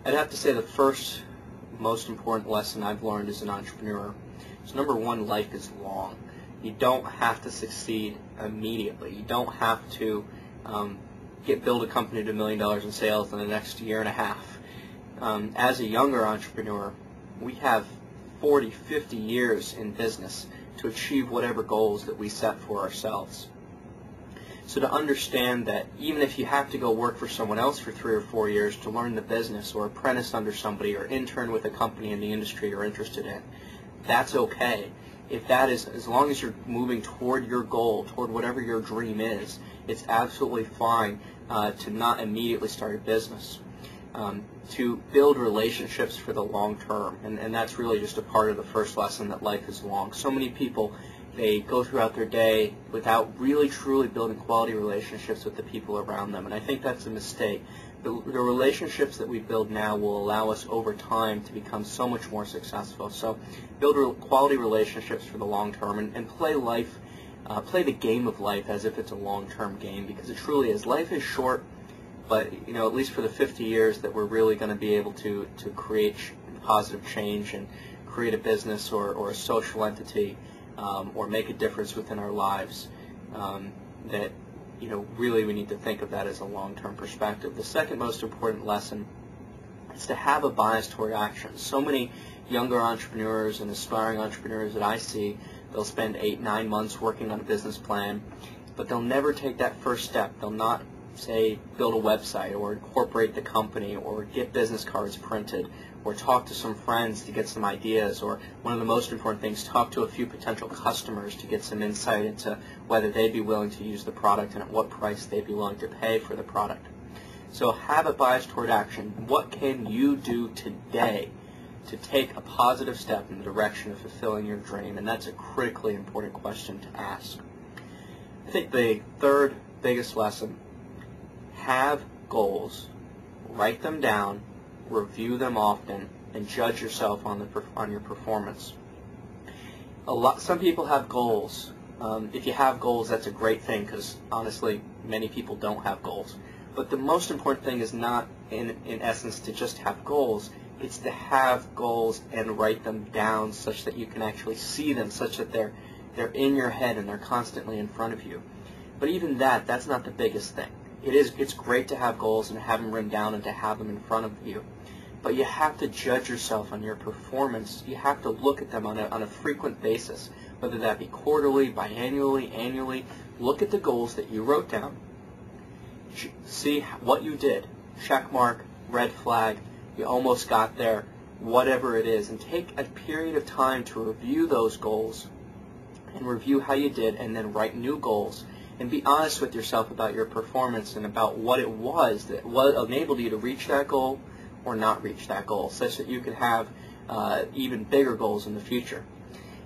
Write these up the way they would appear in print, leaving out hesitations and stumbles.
I'd have to say the first most important lesson I've learned as an entrepreneur is, number one, life is long. You don't have to succeed immediately. You don't have to build a company to $1 million in sales in the next year and a half. As a younger entrepreneur, we have 40, 50 years in business to achieve whatever goals that we set for ourselves. So to understand that even if you have to go work for someone else for 3 or 4 years to learn the business, or apprentice under somebody, or intern with a company in the industry you're interested in, that's okay. If that is, as long as you're moving toward your goal, toward whatever your dream is, it's absolutely fine to not immediately start a business. To build relationships for the long term, and that's really just a part of the first lesson, that life is long. So many people, they go throughout their day without really truly building quality relationships with the people around them, and I think that's a mistake. The relationships that we build now will allow us over time to become so much more successful. So build quality relationships for the long term, and play life, play the game of life as if it's a long-term game, because it truly is. Life is short, but at least for the 50 years that we're really going to be able to create positive change and create a business or a social entity, or make a difference within our lives, that really we need to think of that as a long-term perspective. The second most important lesson is to have a bias toward action. So many younger entrepreneurs and aspiring entrepreneurs that I see, they'll spend 8, 9 months working on a business plan, but they'll never take that first step. They'll not, say, build a website or incorporate the company or get business cards printed or talk to some friends to get some ideas, or one of the most important things, talk to a few potential customers to get some insight into whether they'd be willing to use the product and at what price they'd be willing to pay for the product. So have a bias toward action. What can you do today to take a positive step in the direction of fulfilling your dream? And that's a critically important question to ask. I think the third biggest lesson: have goals, write them down, review them often, and judge yourself on your performance. Some people have goals. If you have goals, that's a great thing, because honestly, many people don't have goals. But the most important thing is not, in essence, to just have goals. It's to have goals and write them down such that you can actually see them, such that they're in your head and they're constantly in front of you. But even that's not the biggest thing. It's great to have goals and to have them written down and to have them in front of you. But you have to judge yourself on your performance. You have to look at them on a frequent basis, whether that be quarterly, biannually, annually. Look at the goals that you wrote down. See what you did. Check mark, red flag, you almost got there, whatever it is. And take a period of time to review those goals and review how you did, and then write new goals. And be honest with yourself about your performance and about what it was that enabled you to reach that goal or not reach that goal, such that you could have even bigger goals in the future.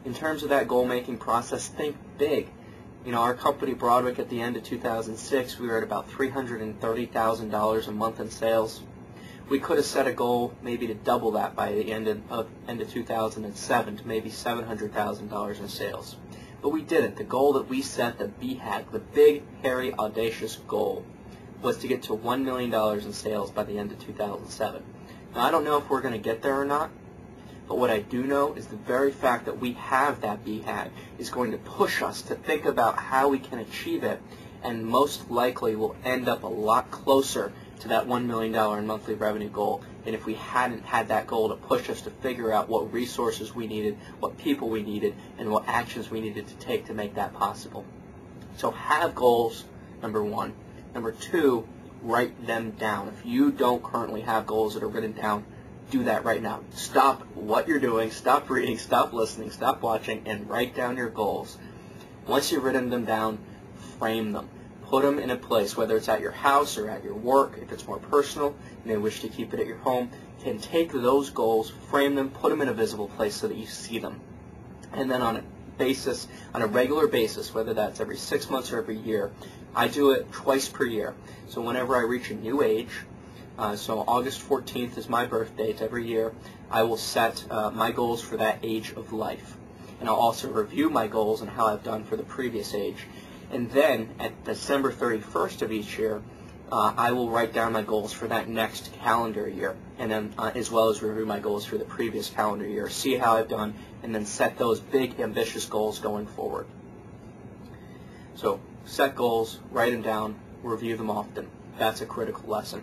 In terms of that goal-making process, think big. Our company, Broadwick, at the end of 2006, we were at about $330,000 a month in sales. We could have set a goal maybe to double that by the end of 2007 to maybe $700,000 in sales. But we didn't. The goal that we set, the BHAG, the big, hairy, audacious goal, was to get to $1 million in sales by the end of 2007. Now, I don't know if we're going to get there or not, but what I do know is the very fact that we have that BHAG is going to push us to think about how we can achieve it, and most likely will end up a lot closer to that $1 million in monthly revenue goal than if we hadn't had that goal to push us to figure out what resources we needed, what people we needed, and what actions we needed to take to make that possible. So have goals, number one. Number two, write them down. If you don't currently have goals that are written down, do that right now. Stop what you're doing, stop reading, stop listening, stop watching, and write down your goals. Once you've written them down, frame them. Put them in a place, whether it's at your house or at your work. If it's more personal, you may wish to keep it at your home. And take those goals, frame them, put them in a visible place so that you see them. And then on a regular basis, whether that's every 6 months or every year, I do it twice per year. So whenever I reach a new age, so August 14th is my birth date every year, I will set my goals for that age of life. And I'll also review my goals and how I've done for the previous age. And then at December 31st of each year, I will write down my goals for that next calendar year, and then as well as review my goals for the previous calendar year, see how I've done, and then set those big ambitious goals going forward. So set goals, write them down, review them often. That's a critical lesson.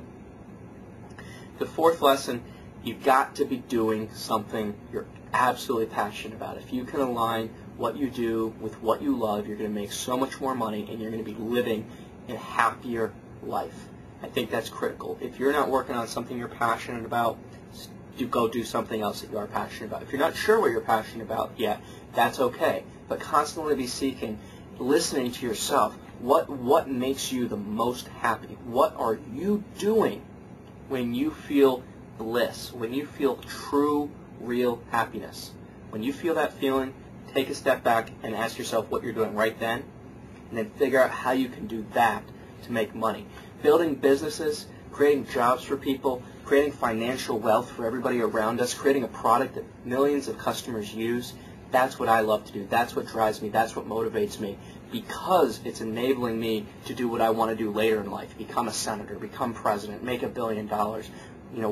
The fourth lesson, you've got to be doing something you're absolutely passionate about. If you can align what you do with what you love, you're going to make so much more money, and you're going to be living a happier life. I think that's critical. If you're not working on something you're passionate about, go do something else that you are passionate about. If you're not sure what you're passionate about yet, that's okay. But constantly be seeking, listening to yourself. What makes you the most happy? What are you doing when you feel bliss, when you feel true, real happiness? When you feel that feeling, take a step back and ask yourself what you're doing right then, and then figure out how you can do that to make money. Building businesses, creating jobs for people, creating financial wealth for everybody around us, creating a product that millions of customers use, that's what I love to do. That's what drives me. That's what motivates me, because it's enabling me to do what I want to do later in life, become a senator, become president, make $1 billion,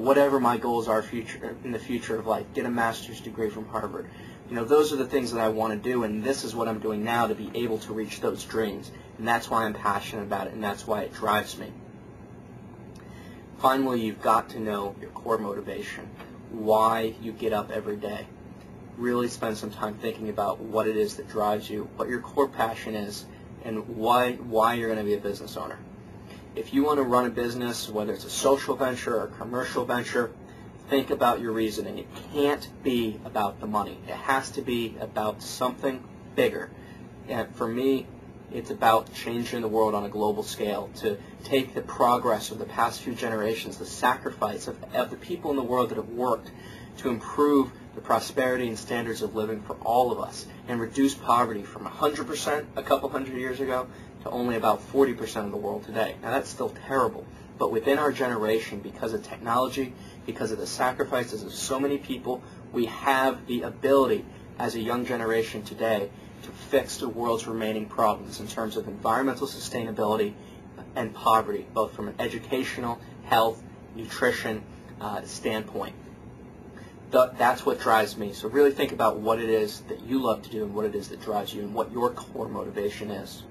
whatever my goals are in the future of life, get a master's degree from Harvard. Those are the things that I want to do, and this is what I'm doing now to be able to reach those dreams. And that's why I'm passionate about it, and that's why it drives me. Finally, you've got to know your core motivation, why you get up every day. Really spend some time thinking about what it is that drives you, what your core passion is, and why you're going to be a business owner. If you want to run a business, whether it's a social venture or a commercial venture, think about your reasoning. It can't be about the money. It has to be about something bigger. And for me, it's about changing the world on a global scale, to take the progress of the past few generations, the sacrifice of the people in the world that have worked to improve the prosperity and standards of living for all of us, and reduce poverty from 100% a couple hundred years ago to only about 40% of the world today. Now that's still terrible, but within our generation, because of technology, because of the sacrifices of so many people, we have the ability as a young generation today to fix the world's remaining problems in terms of environmental sustainability and poverty, both from an educational, health, nutrition standpoint. That's what drives me. So really think about what it is that you love to do and what it is that drives you and what your core motivation is.